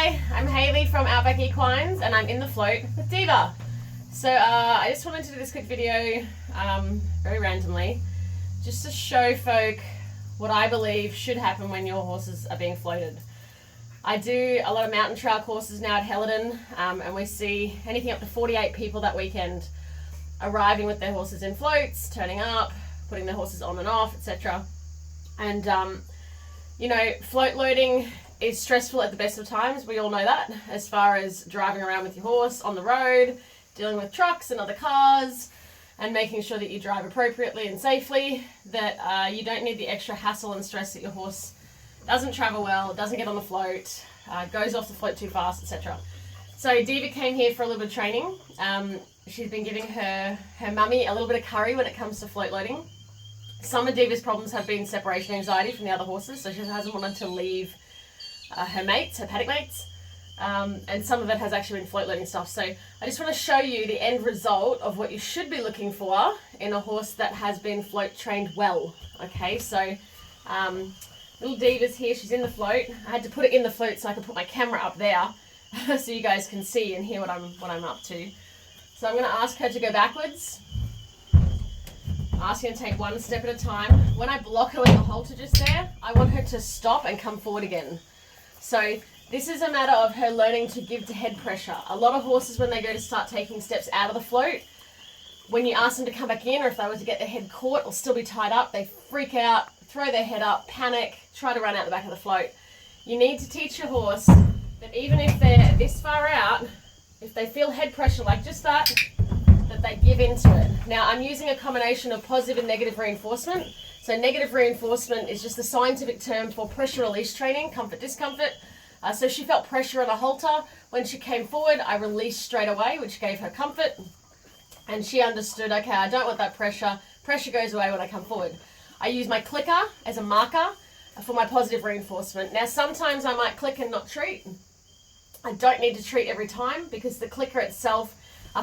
Hi, I'm Hayley from Outback Equines and I'm in the float with Diva. So I just wanted to do this quick video, very randomly, just to show folk what I believe should happen when your horses are being floated. I do a lot of mountain trail courses now at Helidon, and we see anything up to 48 people that weekend arriving with their horses in floats, turning up, putting their horses on and off, etc. And float loading is stressful at the best of times. We all know that, as far as driving around with your horse on the road, dealing with trucks and other cars, and making sure that you drive appropriately and safely, that you don't need the extra hassle and stress that your horse doesn't travel well, doesn't get on the float, goes off the float too fast, etc. So Diva came here for a little bit of training. She's been giving her mummy a little bit of curry when it comes to float loading. Some of Diva's problems have been separation anxiety from the other horses, so she hasn't wanted to leave her mates, her paddock mates, and some of it has actually been float loading stuff. So I just want to show you the end result of what you should be looking for in a horse that has been float trained well. Okay, so little Diva's here, she's in the float. I had to put it in the float so I could put my camera up there so you guys can see and hear what I'm up to. So I'm going to ask her to go backwards. Ask her to take one step at a time. When I block her with the halter just there, I want her to stop and come forward again. So this is a matter of her learning to give to head pressure. A lot of horses, when they go to start taking steps out of the float, when you ask them to come back in, or if they were to get their head caught or still be tied up, they freak out, throw their head up, panic, try to run out the back of the float. You need to teach your horse that even if they're this far out, if they feel head pressure like just that they give into it. Now I'm using a combination of positive and negative reinforcement. So negative reinforcement is just the scientific term for pressure release training, comfort, discomfort. So she felt pressure on a halter. When she came forward, I released straight away, which gave her comfort. And she understood, okay, I don't want that pressure. Pressure goes away when I come forward. I use my clicker as a marker for my positive reinforcement. Now sometimes I might click and not treat. I don't need to treat every time because the clicker itself,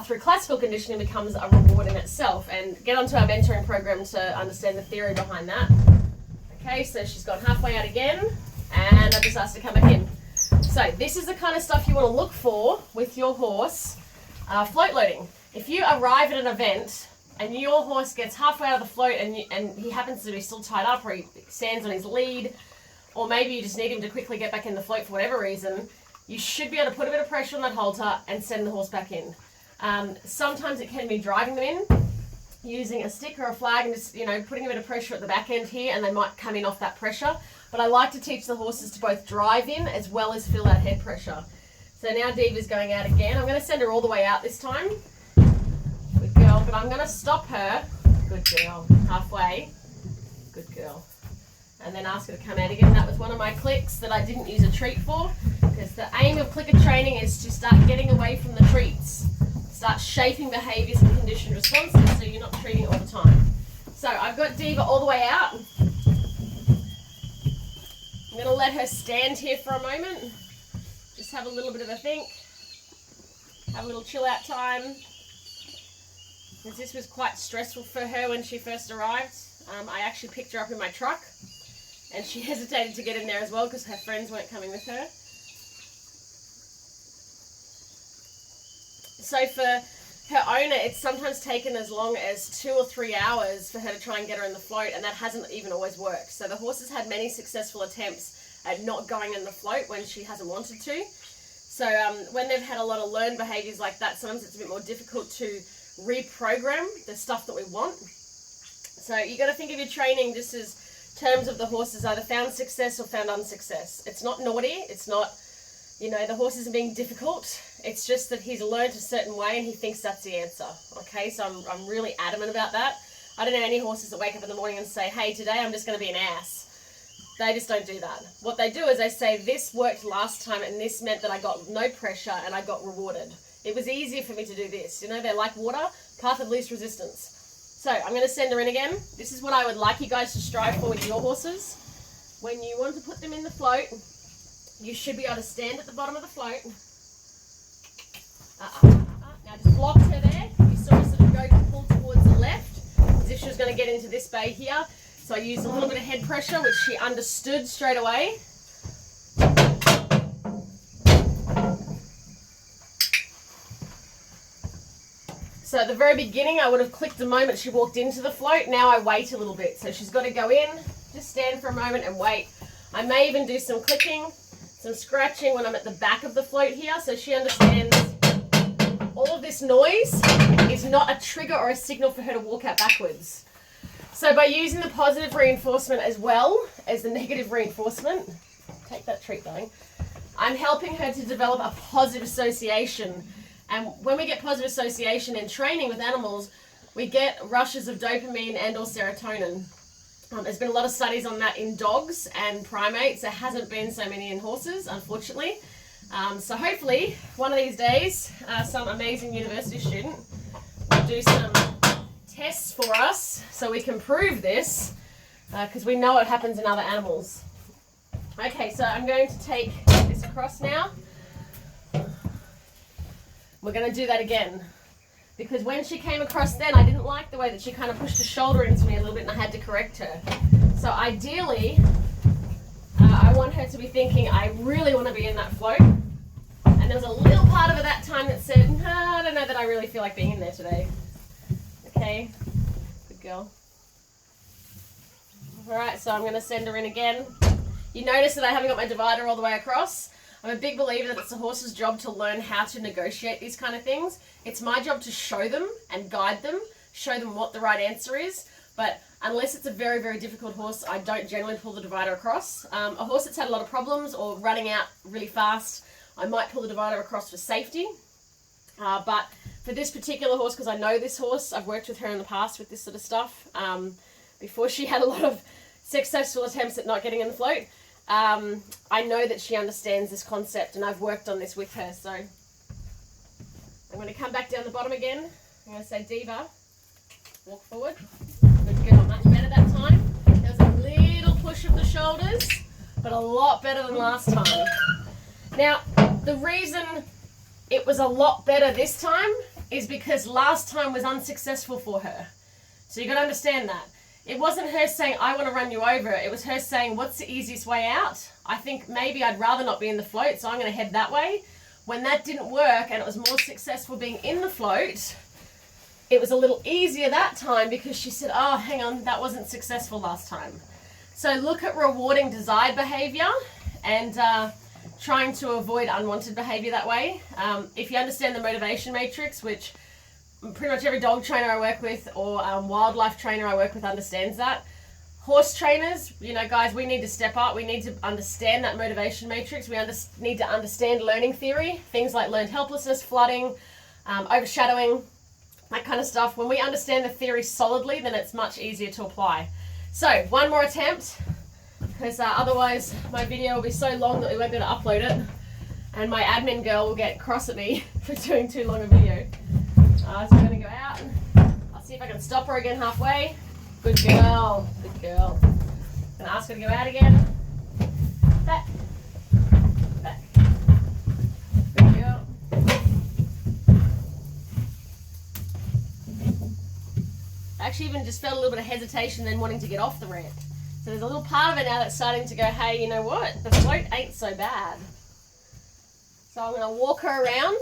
through classical conditioning, becomes a reward in itself. And get onto our mentoring program to understand the theory behind that. Okay, so she's gone halfway out again, and I just asked her to come back in. So this is the kind of stuff you want to look for with your horse float loading. If you arrive at an event and your horse gets halfway out of the float and he happens to be still tied up, or he stands on his lead, or maybe you just need him to quickly get back in the float for whatever reason, you should be able to put a bit of pressure on that halter and send the horse back in. Sometimes it can be driving them in, using a stick or a flag and just, putting a bit of pressure at the back end here, and they might come in off that pressure. But I like to teach the horses to both drive in as well as feel that head pressure. So now Diva's going out again. I'm going to send her all the way out this time. Good girl, but I'm going to stop her. Good girl. Halfway. Good girl. And then ask her to come out again. That was one of my clicks that I didn't use a treat for, because the aim of clicker training is to start getting away from the treats. Start shaping behaviours and conditioned responses so you're not treating all the time. So I've got Diva all the way out. I'm going to let her stand here for a moment. Just have a little bit of a think. Have a little chill out time. Because this was quite stressful for her when she first arrived. I actually picked her up in my truck, and she hesitated to get in there as well because her friends weren't coming with her. So for her owner, it's sometimes taken as long as 2 or 3 hours for her to try and get her in the float, and that hasn't even always worked. So the horse has had many successful attempts at not going in the float when she hasn't wanted to. So when they've had a lot of learned behaviours like that, sometimes it's a bit more difficult to reprogram the stuff that we want. So you got to think of your training just as terms of the horse is either found success or found unsuccess. It's not naughty. It's not, the horse isn't being difficult. It's just that he's learned a certain way and he thinks that's the answer. Okay, so I'm really adamant about that. I don't know any horses that wake up in the morning and say, hey, today I'm just going to be an ass. They just don't do that. What they do is they say, this worked last time and this meant that I got no pressure and I got rewarded. It was easier for me to do this. They're like water, path of least resistance. So I'm going to send her in again. This is what I would like you guys to strive for with your horses. When you want to put them in the float, you should be able to stand at the bottom of the float. Now just blocked her there. You saw her sort of go pull towards the left, as if she was going to get into this bay here. So I used a little bit of head pressure, which she understood straight away. So at the very beginning, I would have clicked the moment she walked into the float. Now I wait a little bit. So she's got to go in, just stand for a moment and wait. I may even do some clicking, some scratching when I'm at the back of the float here, so she understands all of this noise is not a trigger or a signal for her to walk out backwards. So by using the positive reinforcement as well as the negative reinforcement, take that treat going, I'm helping her to develop a positive association. And when we get positive association in training with animals, we get rushes of dopamine and or serotonin. There's been a lot of studies on that in dogs and primates. There hasn't been so many in horses, unfortunately. So hopefully, one of these days, some amazing university student will do some tests for us so we can prove this, because we know it happens in other animals. Okay, so I'm going to take this across now. We're going to do that again. Because when she came across then, I didn't like the way that she kind of pushed her shoulder into me a little bit and I had to correct her. So ideally, I want her to be thinking, I really want to be in that float. And there was a little part of her that time that said, no, I don't know that I really feel like being in there today. Okay, good girl. Alright, so I'm going to send her in again. You notice that I haven't got my divider all the way across. I'm a big believer that it's the horse's job to learn how to negotiate these kind of things. It's my job to show them and guide them, show them what the right answer is. But unless it's a very, very difficult horse, I don't generally pull the divider across. A horse that's had a lot of problems or running out really fast, I might pull the divider across for safety. But for this particular horse, because I know this horse, I've worked with her in the past with this sort of stuff, before she had a lot of successful attempts at not getting in the float. I know that she understands this concept and I've worked on this with her. So I'm going to come back down the bottom again. I'm going to say, Diva, walk forward. Good girl, much better that time. There was a little push of the shoulders, but a lot better than last time. Now, the reason it was a lot better this time is because last time was unsuccessful for her. So you've got to understand that. It wasn't her saying, I want to run you over. It was her saying, what's the easiest way out? I think maybe I'd rather not be in the float, so I'm going to head that way. When that didn't work and it was more successful being in the float, it was a little easier that time because she said, oh, hang on, that wasn't successful last time. So look at rewarding desired behavior and trying to avoid unwanted behavior that way. If you understand the motivation matrix, which pretty much every dog trainer I work with or wildlife trainer I work with understands that. Horse trainers, you know, guys, we need to step up. We need to understand that motivation matrix. We need to understand learning theory, things like learned helplessness, flooding, overshadowing, that kind of stuff. When we understand the theory solidly, then it's much easier to apply. So, one more attempt, because otherwise my video will be so long that we won't be able to upload it, and my admin girl will get cross at me for doing too long a video. So I'm going to go out. I'll see if I can stop her again halfway. Good girl. Good girl. I'm going to ask her to go out again. Back. Back. Good girl. I actually even just felt a little bit of hesitation then wanting to get off the ramp. So there's a little part of it now that's starting to go, hey, you know what? The float ain't so bad. So I'm going to walk her around.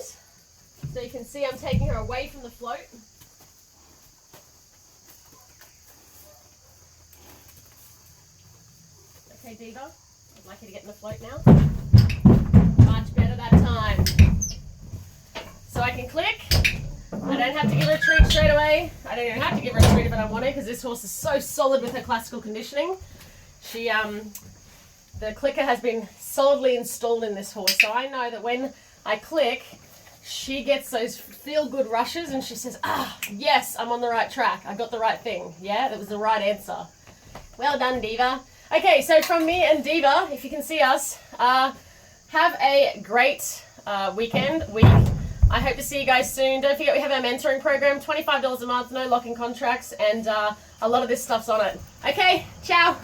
So you can see I'm taking her away from the float. Okay, Diva, I'd like you to get in the float now. Much better that time. So I can click. I don't have to give her a treat straight away. I don't even have to give her a treat if I don't want to, because this horse is so solid with her classical conditioning. She, the clicker has been solidly installed in this horse. So I know that when I click, she gets those feel-good rushes and she says, ah, yes, I'm on the right track. I got the right thing. Yeah, that was the right answer. Well done, Diva. Okay, so from me and Diva, if you can see us, have a great week. I hope to see you guys soon. Don't forget we have our mentoring program, $25 a month, no lock-in contracts, and a lot of this stuff's on it. Okay, ciao.